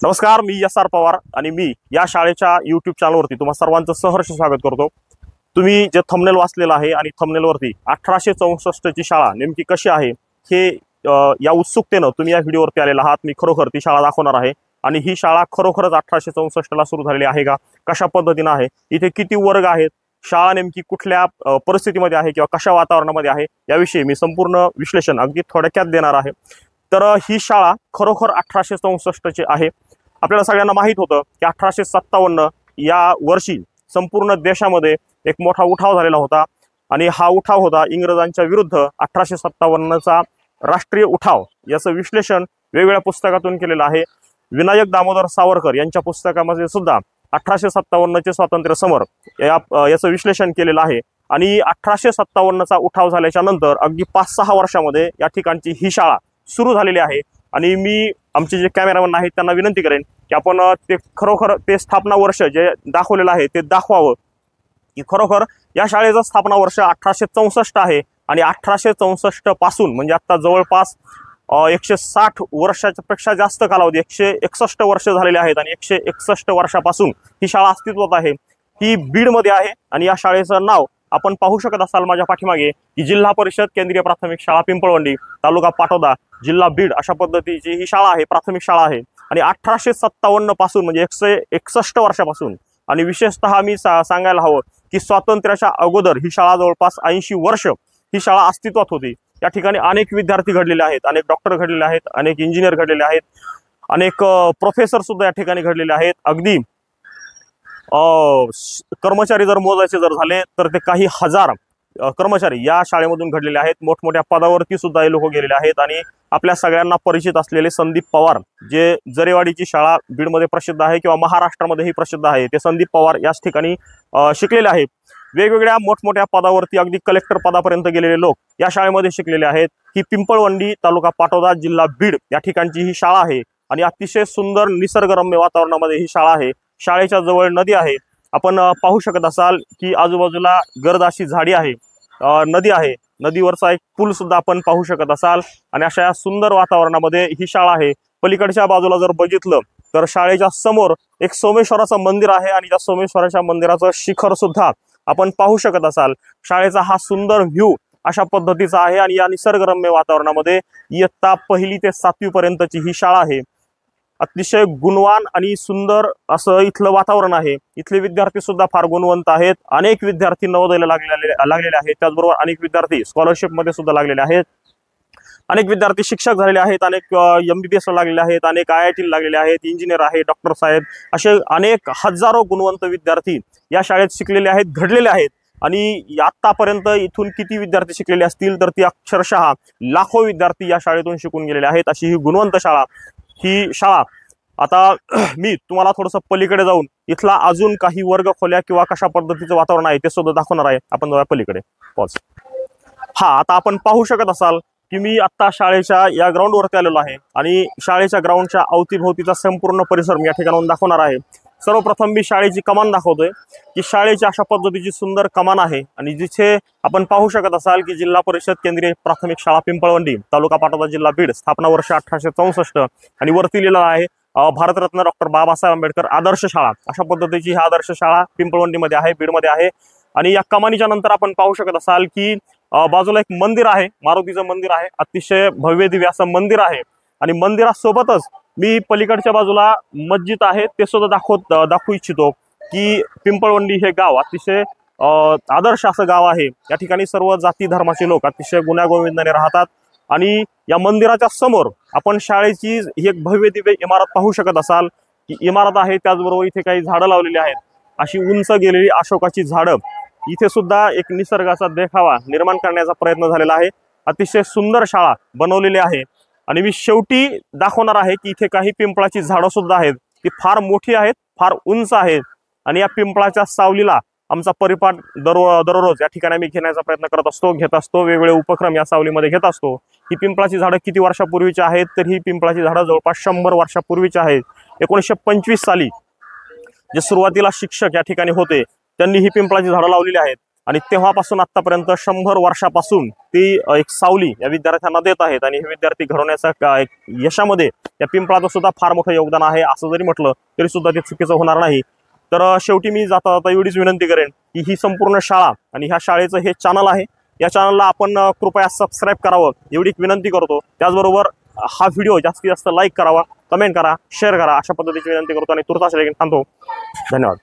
नमस्कार, मी एस.आर. पवार आणि मी या शाळेच्या यूट्यूब चॅनलवरती तुम्हा सर्वांचं सहर्ष स्वागत करतो। तुम्ही जे थंबनेल वाचलेलं आहे आणि थंबनेलवरती 1864 ची शाळा नेमकी कशी आहे हे या उत्सुकतेनं तुम्ही या व्हिडिओवरती आलेला आहात। मी खरोखर ती शाळा दाखवणार आहे आणि ही शाळा खरोखरच 1864 ला सुरू झालेली आहे का, कशा पद्धतीने आहे, इथे किती वर्ग आहेत, शाळा नेमकी कुठल्या परिस्थितीमध्ये आहे किंवा कशा वातावरणामध्ये आहे याविषयी मी संपूर्ण विश्लेषण अगदी थोडक्यात देणार आहे। तर ही शाळा खरोखर 1864 ची आहे। आपल्याला सगळ्यांना माहित होतं की 1857 या वर्षी संपूर्ण देशामध्ये एक मोठा उठाव झालेला होता आणि हा उठाव होता इंग्रजांच्या विरुद्ध 1857 चा राष्ट्रीय उठाव। याचं विश्लेषण वेगवेगळ्या पुस्तकातून केलेलं आहे। विनायक दामोदर सावरकर यांच्या पुस्तकामध्ये सुद्धा 1857 चे स्वातंत्र्य समर याचं विश्लेषण केलेलं आहे आणि 1857 चा उठाव झाल्याच्या नंतर अगदी 5-6 वर्षामध्ये या ठिकाणची ही शाळा सुरू झालेली आहे। आणि मी आमचे जे कॅमेरामॅन आहेत त्यांना विनंती करेन की आपण ते खरोखर ते स्थापना वर्ष जे दाखवलेलं आहे ते दाखवावं की खरोखर या शाळेचं स्थापना वर्ष 1864 आहे आणि 1864 पासून म्हणजे आता जवळपास 160 वर्षाच्या पेक्षा जास्त कालावधी 161 वर्ष झालेले आहेत आणि 161 वर्षापासून ही शाळा अस्तित्वात आहे। ही बीडमध्ये आहे आणि या शाळेचं नाव आपण पाहू शकत असाल माझ्या पाठीमागे की जिल्हा परिषद केंद्रीय प्राथमिक शाळा पिंपळवंडी, तालुका पाटोदा, जिल्हा बीड अशा पद्धतीची ही शाळा आहे, प्राथमिक शाळा आहे। आणि 1857 पासून म्हणजे 161 वर्षापासून आणि विशेषतः मी सांगायला हवं की स्वातंत्र्याच्या अगोदर ही शाळा जवळपास 80 वर्ष ही शाळा अस्तित्वात होती। या ठिकाणी अनेक विद्यार्थी घडलेले आहेत, अनेक डॉक्टर घडलेले आहेत, अनेक इंजिनियर घडलेले आहेत, अनेक प्रोफेसर सुद्धा या ठिकाणी घडलेले आहेत। अगदी कर्मचारी जर मोजायचे जर झाले तर ते काही हजार कर्मचारी या शाळेमधून घडलेले आहेत। मोठमोठ्या पदावरती सुद्धा हे लोक गेलेले आहेत आणि आपल्या सगळ्यांना परिचित असलेले संदीप पवार जे जरेवाडीची शाळा बीडमध्ये प्रसिद्ध आहे किंवा महाराष्ट्रामध्येही प्रसिद्ध आहे, ते संदीप पवार याच ठिकाणी शिकलेले आहेत। वेगवेगळ्या मोठमोठ्या पदावरती अगदी कलेक्टर पदापर्यंत गेलेले लोक या शाळेमध्ये शिकलेले आहेत। ही पिंपळवंडी, तालुका पाटोदा, जिल्हा बीड या ठिकाणची ही शाळा आहे आणि अतिशय सुंदर निसर्गरम्य वातावरणामध्ये ही शाळा आहे। शाळेच्या जवळ नदी आहे, आपण पाहू शकत असाल की आजूबाजूला गर्द अशी झाडी आहे, नदी आहे, नदीवरचा एक पूल सुद्धा आपण पाहू शकत असाल आणि अशा सुंदर वातावरणामध्ये ही शाळा आहे। पलीकडच्या बाजूला जर बघितलं तर शाळेच्या समोर एक सोमेश्वराचं मंदिर आहे आणि त्या सोमेश्वराच्या मंदिराचं शिखर सुद्धा आपण पाहू शकत असाल। शाळेचा हा सुंदर व्ह्यू अशा पद्धतीचा आहे आणि या निसर्गरम्य वातावरणामध्ये इयत्ता 1ली ते 7वी पर्यंतची ही शाळा आहे। अतिशय गुणवान आणि सुंदर असं इथलं वातावरण आहे। इथले विद्यार्थी सुद्धा फार गुणवंत आहेत। अनेक विद्यार्थी नवोदयला लागलेले आहेत, त्याचबरोबर अनेक विद्यार्थी स्कॉलरशिप मध्ये सुद्धा लागलेले आहेत। अनेक विद्यार्थी शिक्षक झालेले आहेत, अनेक MBBS ला लागलेले आहेत, अनेक IIT ला लागलेले आहेत, इंजिनियर आहेत, डॉक्टर साहेब, असे अनेक हजारो गुणवंत विद्यार्थी या शाळेत शिकलेले आहेत, घडलेले आहेत। आणि आतापर्यंत इथून किती विद्यार्थी शिकलेले असतील तर ती अक्षरशः लाखो विद्यार्थी या शाळेतून शिकून गेलेले आहेत। अशी ही गुणवंत शाळा ही शाळा। आता मी तुम्हाला थोडंसं पलीकडे जाऊन इथला अजून काही वर्ग खोल्या किंवा कशा पद्धतीचं वातावरण आहे ते सुद्धा दाखवणार आहे। आपण जाऊया पलीकडे, पॉज। आता आपण पाहू शकत असाल की मी आता शाळेच्या या ग्राउंडवरती आलेलो आहे आणि शाळेच्या ग्राउंडच्या अवतीभोवतीचा संपूर्ण परिसर मी या ठिकाणाहून दाखवणार आहे। सर्वप्रथम मी शाळेची कमान दाखवतोय की शाळेची अशा पद्धतीची सुंदर कमान आहे आणि जिथे आपण पाहू शकत असाल की जिल्हा परिषद केंद्रीय प्राथमिक शाळा पिंपळवंडी, तालुका पाटोदा, जिल्हा बीड, स्थापना वर्ष 1864 आणि वरती लिहिलेलं आहे भारतरत्न डॉक्टर बाबासाहेब आंबेडकर आदर्श शाळा। अशा पद्धतीची ही आदर्श शाळा पिंपळवंडीमध्ये आहे, बीडमध्ये आहे। आणि या कमानीच्या नंतर आपण पाहू शकत असाल की बाजूला एक मंदिर आहे, मारुतीचं मंदिर आहे, अतिशय भव्य दिव्य असं मंदिर आहे। आणि मंदिरासोबतच मी पलीकडच्या बाजूला मस्जिद आहे ते सुद्धा दाखवू इच्छितो की पिंपळवंडी हे गाव अतिशय आदर्श असं गाव आहे। या ठिकाणी सर्व जाती धर्माचे लोक अतिशय गुण्यागोविंदाने राहतात आणि या मंदिराच्या समोर आपण शाळेची एक भव्य दिव्य इमारत पाहू शकत असाल की इमारत आहे, त्याचबरोबर इथे काही झाडं लावलेली आहेत, अशी उंच गेलेली अशोकाची झाडं। इथे सुद्धा एक निसर्गाचा देखावा निर्माण करण्याचा प्रयत्न झालेला आहे। अतिशय सुंदर शाळा बनवलेली आहे आणि मी शेवटी दाखवणार आहे की इथे काही पिंपळाची झाडं सुद्धा आहेत, ती फार मोठी आहेत, फार उंच आहेत आणि या पिंपळाच्या सावलीला आमचा परिपाठ दररोज या ठिकाणी मी घेण्याचा प्रयत्न करत असतो, घेत असतो, वेगवेगळे उपक्रम या सावलीमध्ये घेत असतो। ही पिंपळाची झाडं किती वर्षापूर्वीची आहेत तर ही पिंपळाची झाडं जवळपास 100 वर्षापूर्वीची आहेत। 1925 साली जे सुरुवातीला शिक्षक या ठिकाणी होते त्यांनी ही पिंपळाची झाडं लावलेली आहेत आणि तेव्हापासून आतापर्यंत 100 वर्षापासून ती एक सावली या विद्यार्थ्यांना देत आहेत आणि हे विद्यार्थी घडवण्याच्या एक यशामध्ये या पिंपळाचं सुद्धा फार मोठं योगदान आहे असं जरी म्हटलं तरी सुद्धा ते चुकीचं होणार नाही। तर शेवटी मी जाता जाता एवढीच विनंती करेन की ही संपूर्ण शाळा आणि ह्या शाळेचं हे चॅनल आहे, या चॅनलला आपण कृपया सबस्क्राईब करावं एवढी विनंती करतो। त्याचबरोबर हा व्हिडिओ जास्तीत जास्त लाईक करावा, कमेंट करा, शेअर करा अशा पद्धतीची विनंती करतो आणि तुर्तास थांबतो। धन्यवाद।